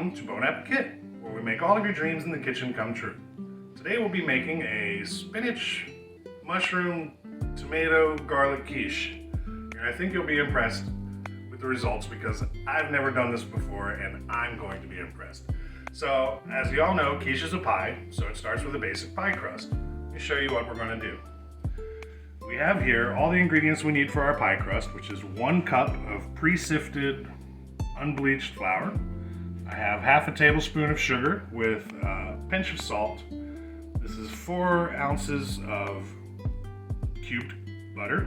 welcome to Bon Appetit, where we make all of your dreams in the kitchen come true. Today we'll be making a spinach, mushroom, tomato, garlic quiche. And I think you'll be impressed with the results because I've never done this before and I'm going to be impressed. So, as you all know, quiche is a pie, so it starts with a basic pie crust. Let me show you what we're going to do. We have here all the ingredients we need for our pie crust, which is 1 cup of pre-sifted, unbleached flour. I have half a tablespoon of sugar with a pinch of salt. This is 4 ounces of cubed butter.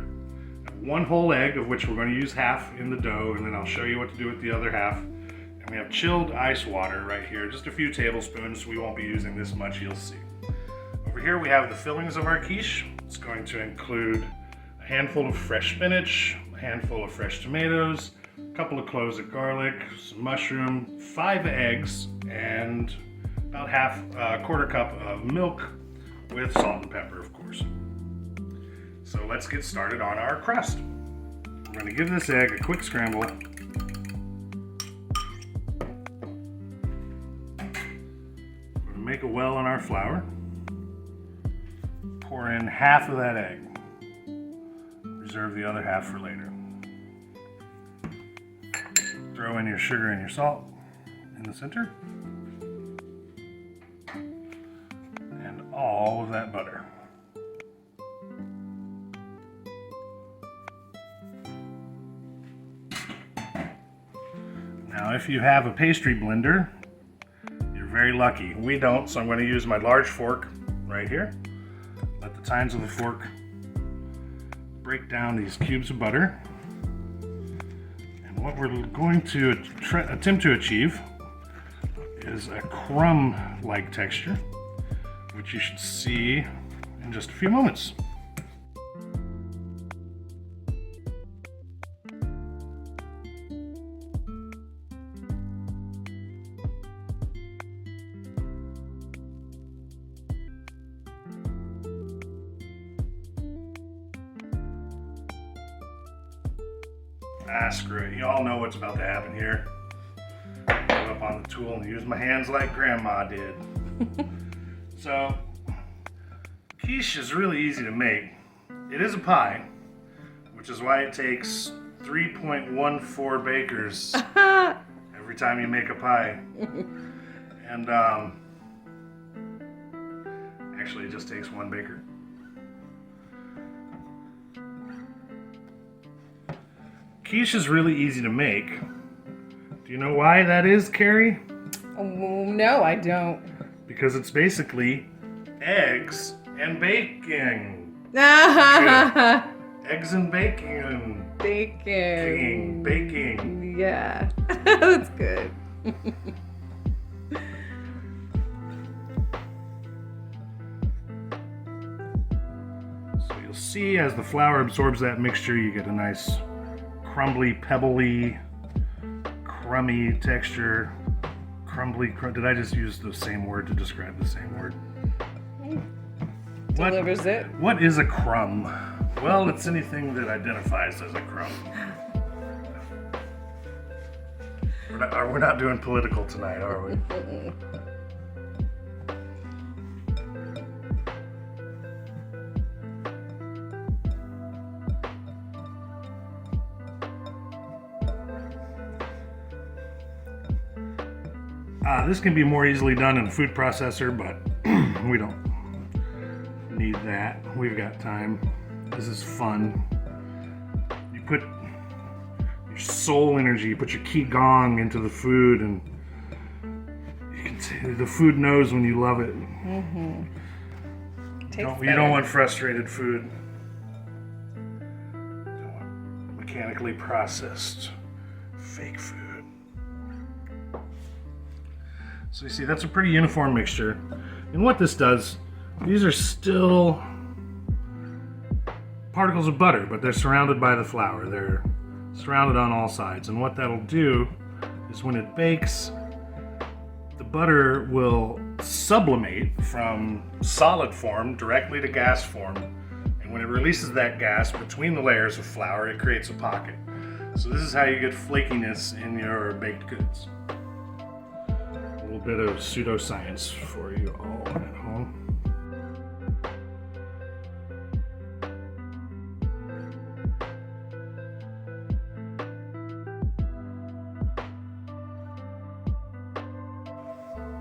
1 whole egg, of which we're going to use half in the dough, and then I'll show you what to do with the other half. And we have chilled ice water right here, just a few tablespoons. We won't be using this much, you'll see. Over here we have the fillings of our quiche. It's going to include a handful of fresh spinach, a handful of fresh tomatoes, a couple of cloves of garlic, some mushroom, 5 eggs, and about a quarter cup of milk with salt and pepper, of course. So let's get started on our crust. We're going to give this egg a quick scramble. We're going to make a well in our flour. Pour in half of that egg. Reserve the other half for later. Throw in your sugar and your salt in the center. And all of that butter. Now, if you have a pastry blender, you're very lucky. We don't, so I'm going to use my large fork right here. Let the tines of the fork break down these cubes of butter. And what we're going to attempt to achieve is a crumb-like texture, which you should see in just a few moments. Screw it. You all know what's about to happen here. Put up on the tool and use my hands like Grandma did. So, quiche is really easy to make. It is a pie, which is why it takes 3.14 bakers every time you make a pie. And actually it just takes 1 baker. Quiche is really easy to make. Do you know why that is, Carrie? Oh, no, I don't. Because it's basically eggs and bacon. Eggs and bacon. Baking. Yeah, that's good. So you'll see as the flour absorbs that mixture, you get a nice crumbly, pebbly, crummy texture. Did I just use the same word to describe the same word? Delivers it. What is a crumb? Well, it's anything that identifies as a crumb. We're not doing political tonight, are we? This can be more easily done in a food processor, but we don't need that. We've got time. This is fun. You put your soul energy, you put your qigong into the food, and you can see the food knows when you love it. Mm-hmm. You don't want frustrated food. You don't want mechanically processed fake food. So you see, that's a pretty uniform mixture. And what this does, these are still particles of butter, but they're surrounded by the flour. They're surrounded on all sides. And what that'll do is when it bakes, the butter will sublimate from solid form directly to gas form. And when it releases that gas between the layers of flour, it creates a pocket. So this is how you get flakiness in your baked goods. bit of pseudoscience for you all at home.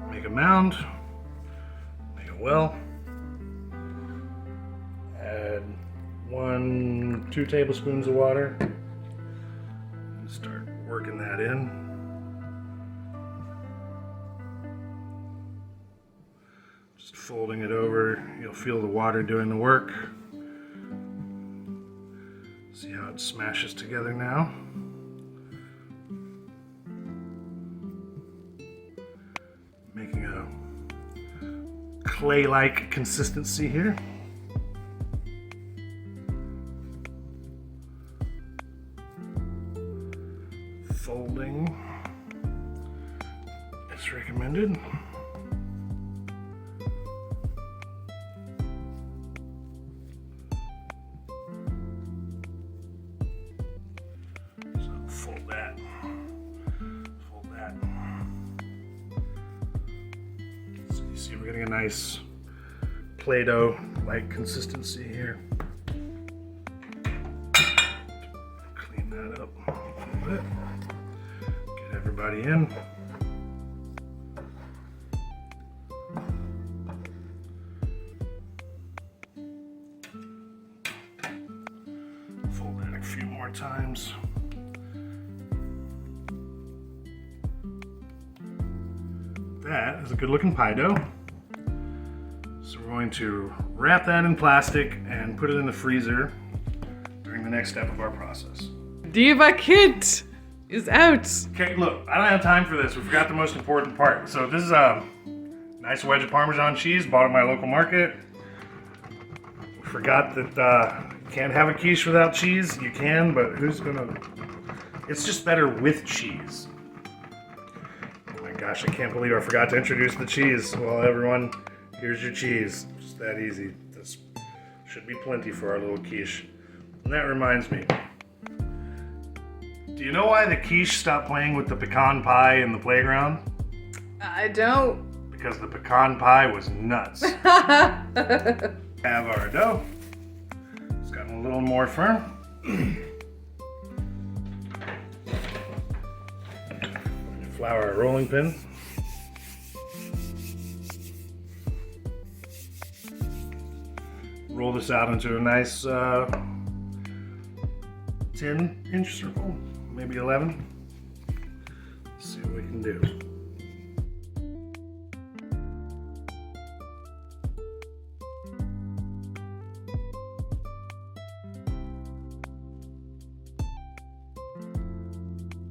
Make a mound, make a well, add 2 tablespoons of water, and start working that in. Just folding it over, you'll feel the water doing the work. See how it smashes together now. Making a clay-like consistency here. Folding is recommended. So fold that. Fold that. So you see we're getting a nice Play-Doh-like consistency here. Clean that up a little bit. Get everybody in. Fold that a few more times. That is a good looking pie dough. So we're going to wrap that in plastic and put it in the freezer during the next step of our process. Diva Kit is out. Okay, look, I don't have time for this. We forgot the most important part. So this is a nice wedge of Parmesan cheese bought at my local market. Forgot that you can't have a quiche without cheese. You can, but who's gonna... It's just better with cheese. Oh my gosh, I can't believe I forgot to introduce the cheese. Well, everyone, here's your cheese. Just that easy. This should be plenty for our little quiche. And that reminds me. Do you know why the quiche stopped playing with the pecan pie in the playground? I don't. Because the pecan pie was nuts. Have our dough. It's gotten a little more firm. Flour a rolling pin. Roll this out into a nice 10-inch circle, maybe 11. Let's see what we can do.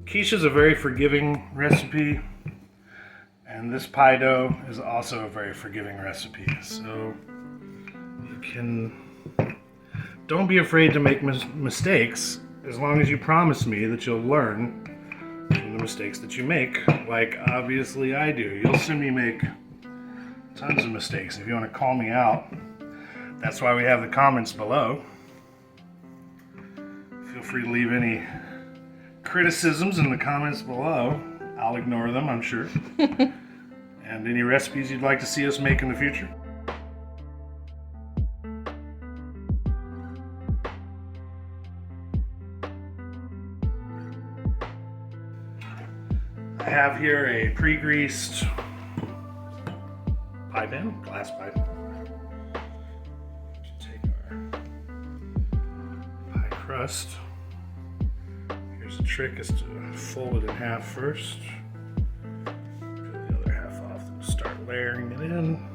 Quiche is a very forgiving recipe, and this pie dough is also a very forgiving recipe. So you can, don't be afraid to make mistakes, as long as you promise me that you'll learn from the mistakes that you make, like obviously I do. You'll see me make tons of mistakes. If you want to call me out, that's why we have the comments below. Feel free to leave any criticisms in the comments below. I'll ignore them, I'm sure. And any recipes you'd like to see us make in the future. I have here a pre-greased pie pan, glass pie. Take our pie crust. The trick is to fold it in half first, peel the other half off, and start layering it in,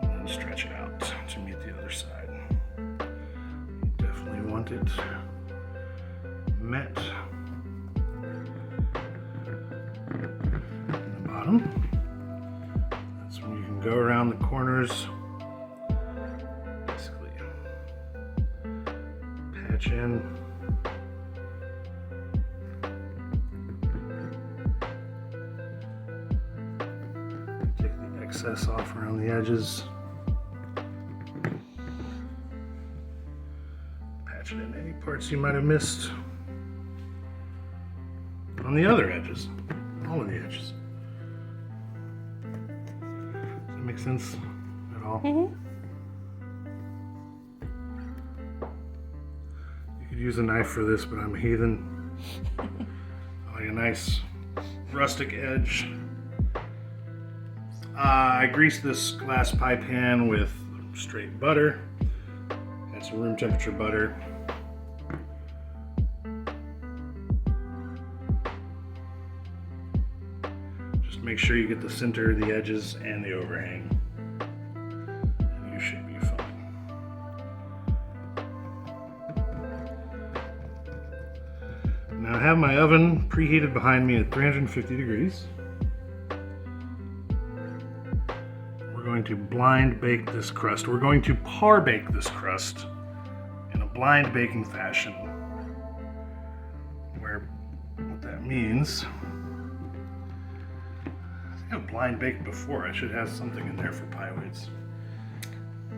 and then stretch it out to meet the other side. You definitely want it met in the bottom. That's when you can go around the corners, basically patch in. Excess off around the edges. Patch it in any parts you might have missed on the other edges, all of the edges. that make sense at all? Mm-hmm. You could use a knife for this, but I'm a heathen. I like a nice rustic edge. I greased this glass pie pan with straight butter. Add some room temperature butter. Just make sure you get the center, the edges, and the overhang. And you should be fine. Now I have my oven preheated behind me at 350 degrees. We're going to blind bake this crust. We're going to par bake this crust in a blind baking fashion. Where what that means, I think I've blind baked before. I should have something in there for pie weights.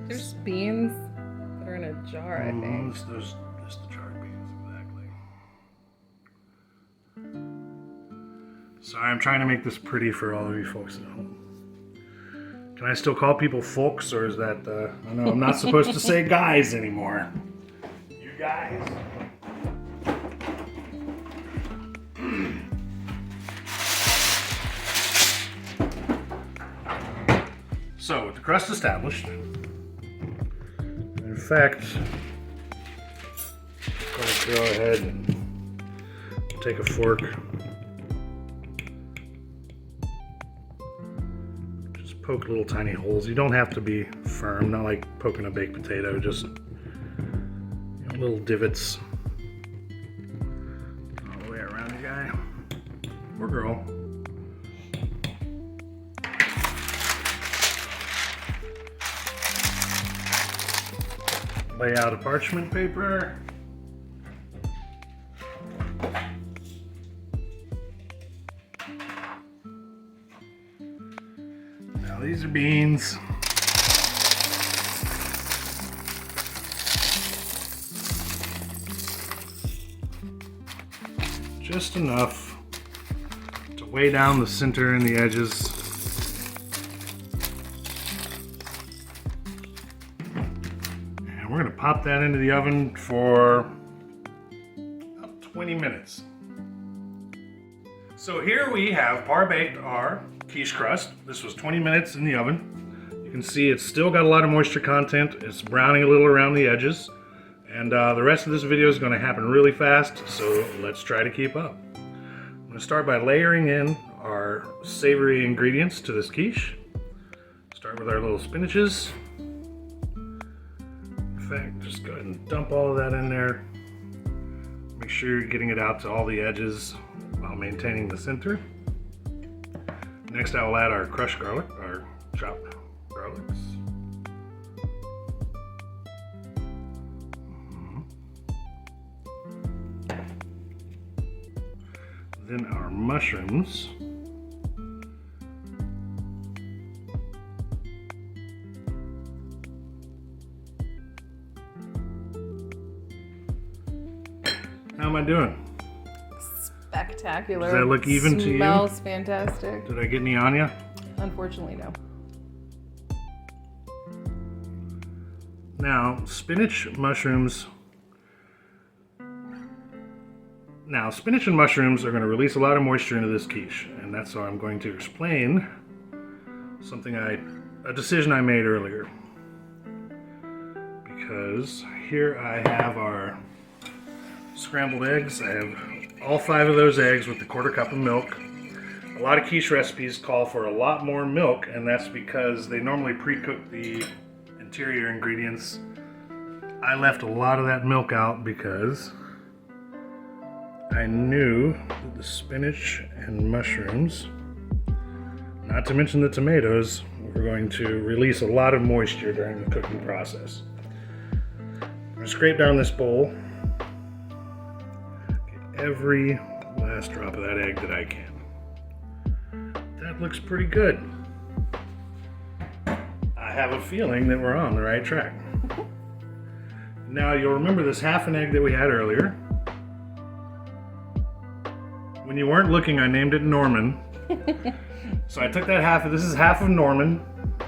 There's beans that are in a jar, I think. Those the jarred beans, exactly. Sorry, I'm trying to make this pretty for all of you folks at home. Can I still call people folks, or is that, I know I'm not supposed to say guys anymore. You guys. So, with the crust established, in fact, I'm going to go ahead and take a fork. Poke little tiny holes. You don't have to be firm, not like poking a baked potato, just little divots all the way around the guy or girl. Lay out a parchment paper. These are beans. Just enough to weigh down the center and the edges. And we're going to pop that into the oven for about 20 minutes. So here we have par baked our quiche crust. This was 20 minutes in the oven. You can see it's still got a lot of moisture content. It's browning a little around the edges. And the rest of this video is going to happen really fast, so let's try to keep up. I'm going to start by layering in our savory ingredients to this quiche. Start with our little spinaches. In fact, just go ahead and dump all of that in there. Make sure you're getting it out to all the edges while maintaining the center. Next, I will add our crushed garlic, our chopped garlics. Then our mushrooms. How am I doing? Spectacular. Does that look even to you? Smells fantastic. Did I get any on you? Unfortunately, no. Now, spinach and mushrooms are going to release a lot of moisture into this quiche, and that's why I'm going to explain a decision I made earlier. Because here I have our scrambled eggs. I have all 5 of those eggs with a 1/4 cup of milk. A lot of quiche recipes call for a lot more milk, and that's because they normally pre-cook the interior ingredients. I left a lot of that milk out because I knew that the spinach and mushrooms, not to mention the tomatoes, were going to release a lot of moisture during the cooking process. I'm going to scrape down this bowl, get every last drop of that egg that I can. That looks pretty good. I have a feeling that we're on the right track. Now you'll remember this half an egg that we had earlier. When you weren't looking, I named it Norman. So I took that this is half of Norman,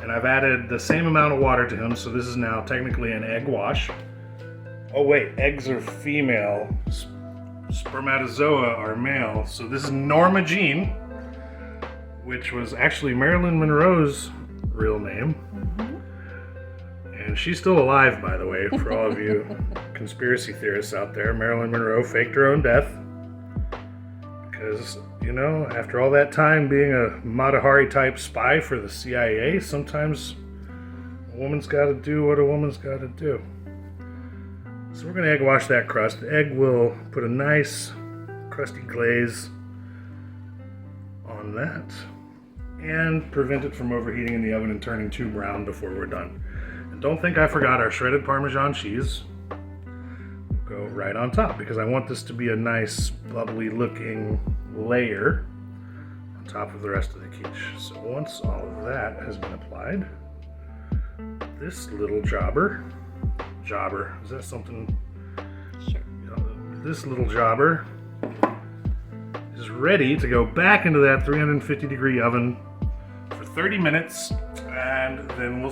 And I've added the same amount of water to him, so this is now technically an egg wash. Oh wait, eggs are female, spermatozoa are male. So this is Norma Jean, which was actually Marilyn Monroe's real name. And she's still alive, by the way, for all of you conspiracy theorists out there. Marilyn Monroe faked her own death. Because, you know, after all that time being a Mata Hari type spy for the CIA, sometimes a woman's got to do what a woman's got to do. So we're going to egg wash that crust. The egg will put a nice crusty glaze on that and prevent it from overheating in the oven and turning too brown before we're done. And don't think I forgot our shredded Parmesan cheese. Go right on top because I want this to be a nice bubbly looking layer on top of the rest of the quiche. So once all of that has been applied, this little jobber, is that something? Sure. You know, this little jobber is ready to go back into that 350 degree oven for 30 minutes, and then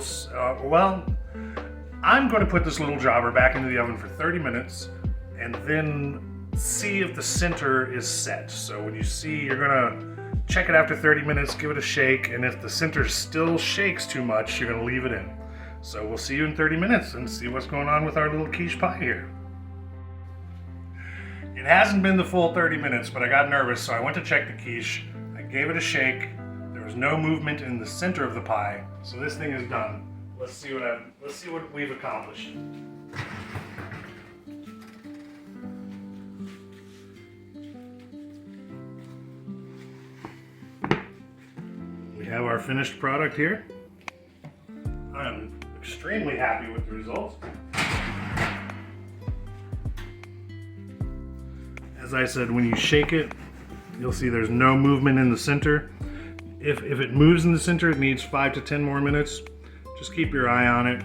I'm going to put this little jobber back into the oven for 30 minutes and then see if the center is set. So when you see, you're going to check it after 30 minutes, give it a shake, and if the center still shakes too much, you're going to leave it in. So we'll see you in 30 minutes and see what's going on with our little quiche pie here. It hasn't been the full 30 minutes, but I got nervous, so I went to check the quiche. I gave it a shake. There was no movement in the center of the pie, so this thing is done. Let's see what we've accomplished. We have our finished product here. I am extremely happy with the results. As I said, when you shake it, you'll see there's no movement in the center. If it moves in the center, it needs 5 to 10 more minutes. Just keep your eye on it.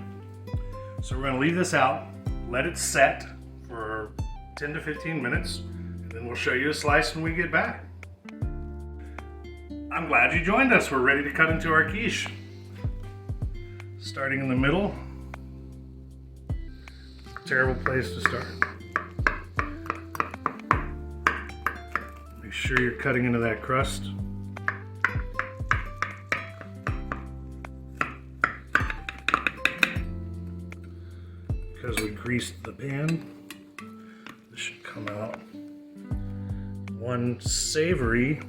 So we're going to leave this out, let it set for 10 to 15 minutes, and then we'll show you a slice when we get back. I'm glad you joined us. We're ready to cut into our quiche. Starting in the middle. Terrible place to start. Make sure you're cutting into that crust. Because we greased the pan, this should come out one savory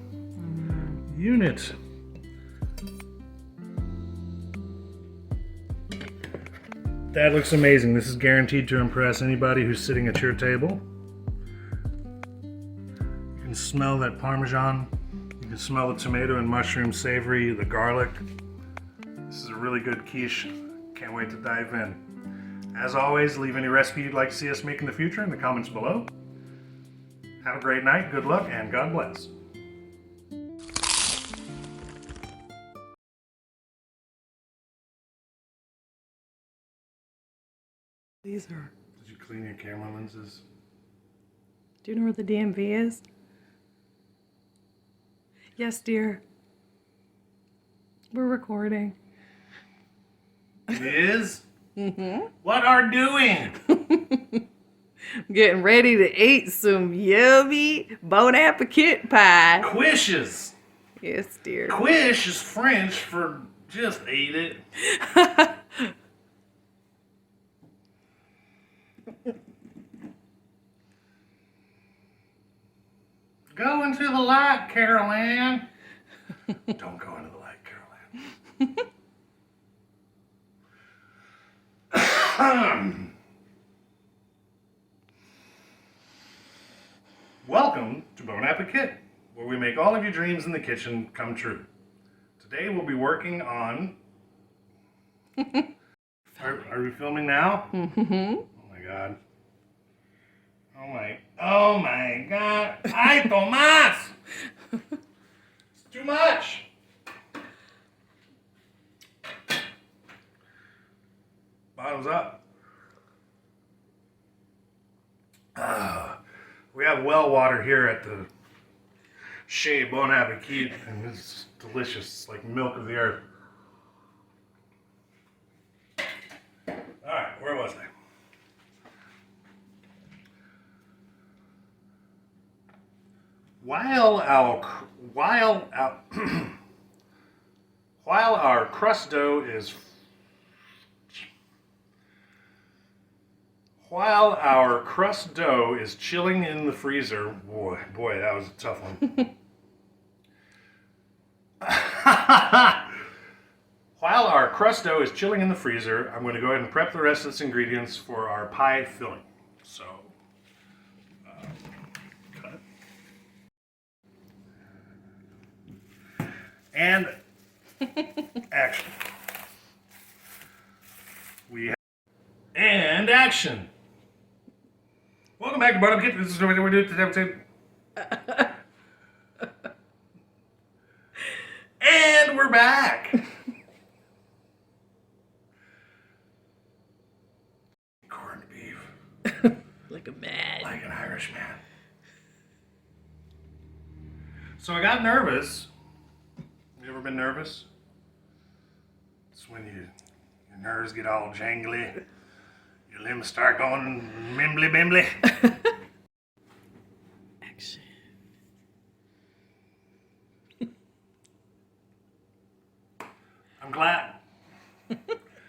unit. That looks amazing. This is guaranteed to impress anybody who's sitting at your table. You can smell that Parmesan. You can smell the tomato and mushroom savory, the garlic. This is a really good quiche. Can't wait to dive in. As always, leave any recipe you'd like to see us make in the future in the comments below. Have a great night, good luck, and God bless. These are. Did you clean your camera lenses? Do you know where the DMV is? Yes, dear. We're recording. It is? Mm-hmm. What are doing? Getting ready to eat some yummy Bon Appetit pie. Quiches. Yes, dear. Quiche is French for just eat it. Go into the light, Carol Ann. Don't go into the light, Carol Ann. Welcome to Bon Appetit, where we make all of your dreams in the kitchen come true. Today we'll be working on... Are we filming now? Mm-hmm. Oh my God. Oh my God. Ay, Tomás! It's too much. Bottoms up. We have well water here at the Chez Bon Appetit, and it's delicious. It's like milk of the earth. While our while our crust dough is chilling in the freezer, boy, that was a tough one. While our crust dough is chilling in the freezer, I'm going to go ahead and prep the rest of its ingredients for our pie filling. So, cut. And action. And action. Welcome back to Bottom Kit. This is what we do today. And we're back. Corned beef. Like a man. Like an Irish man. So I got nervous. You ever been nervous? It's when your nerves get all jangly. Your limbs start going mimbly bimbly. Action. I'm glad.